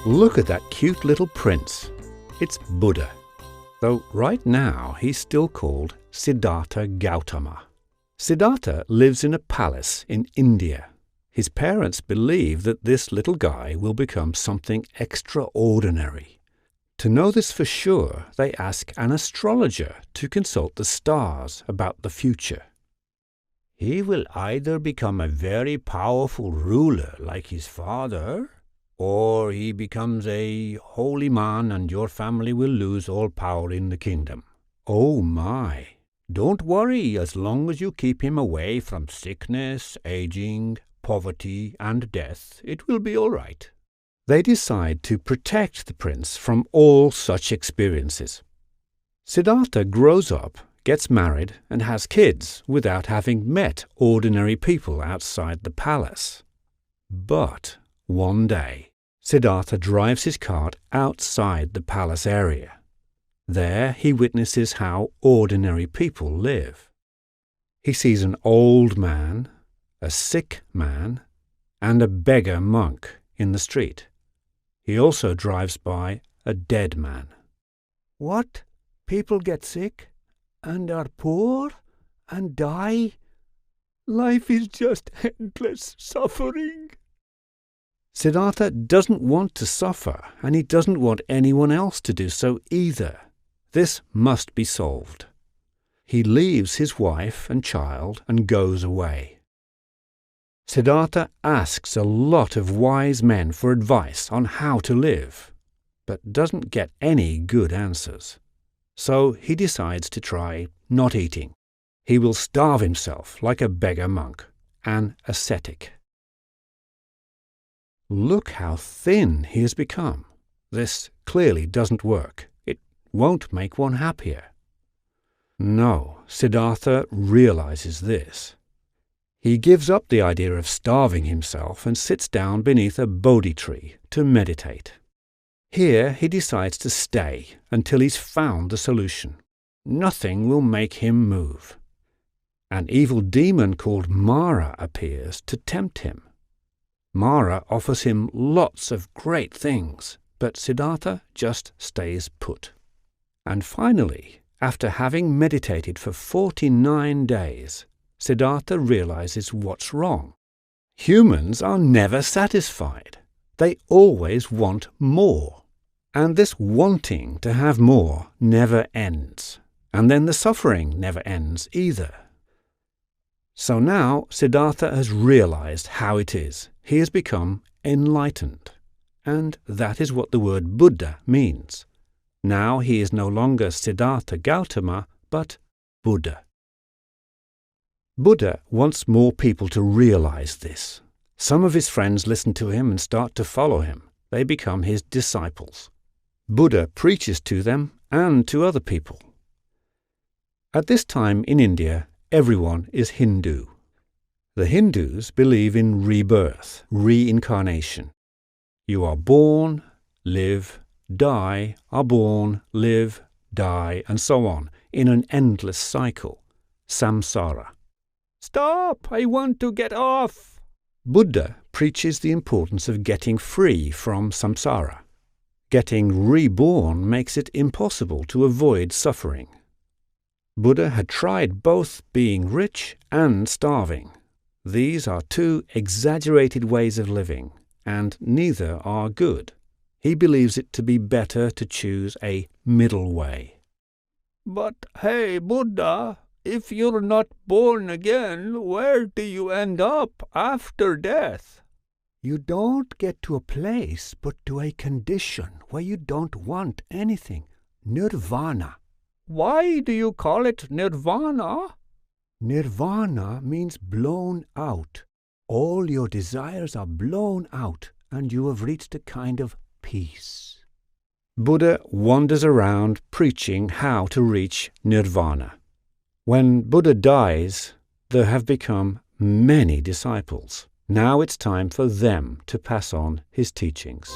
Look at that cute little prince. It's Buddha, though right now he's still called Siddhartha Gautama. Siddhartha lives in a palace in India. His parents believe that this little guy will become something extraordinary. To know this for sure, they ask an astrologer to consult the stars about the future. He will either become a very powerful ruler like his father, or he becomes a holy man and your family will lose all power in the kingdom. Oh my! Don't worry as long as you keep him away from sickness, aging, poverty and death, it will be all right. They decide to protect the prince from all such experiences. Siddhartha grows up, gets married and has kids without having met ordinary people outside the palace. But one day, Siddhartha drives his cart outside the palace area. There he witnesses how ordinary people live. He sees an old man, a sick man, and a beggar monk in the street. He also drives by a dead man. What? People get sick and are poor and die? Life is just endless suffering. Siddhartha doesn't want to suffer, and he doesn't want anyone else to do so either. This must be solved. He leaves his wife and child and goes away. Siddhartha asks a lot of wise men for advice on how to live, but doesn't get any good answers. So he decides to try not eating. He will starve himself like a beggar monk, an ascetic. Look how thin he has become. This clearly doesn't work. It won't make one happier. No, Siddhartha realizes this. He gives up the idea of starving himself and sits down beneath a Bodhi tree to meditate. Here he decides to stay until he's found the solution. Nothing will make him move. An evil demon called Mara appears to tempt him. Mara offers him lots of great things, but Siddhartha just stays put. And finally, after having meditated for 49 days, Siddhartha realizes what's wrong. Humans are never satisfied. They always want more. And this wanting to have more never ends. And then the suffering never ends either. So now Siddhartha has realized how it is. He has become enlightened. And that is what the word Buddha means. Now he is no longer Siddhartha Gautama, but Buddha. Buddha wants more people to realize this. Some of his friends listen to him and start to follow him. They become his disciples. Buddha preaches to them and to other people. At this time in India, everyone is Hindu. The Hindus believe in rebirth, reincarnation. You are born, live, die, are born, live, die, and so on, in an endless cycle, samsara. Stop! I want to get off! Buddha preaches the importance of getting free from samsara. Getting reborn makes it impossible to avoid suffering. Buddha had tried both being rich and starving. These are two exaggerated ways of living, and neither are good. He believes it to be better to choose a middle way. But hey, Buddha, if you're not born again, where do you end up after death? You don't get to a place, but to a condition where you don't want anything. Nirvana. Why do you call it nirvana? Nirvana means blown out. All your desires are blown out, and you have reached a kind of peace. Buddha wanders around preaching how to reach nirvana. When Buddha dies, there have become many disciples. Now it's time for them to pass on his teachings.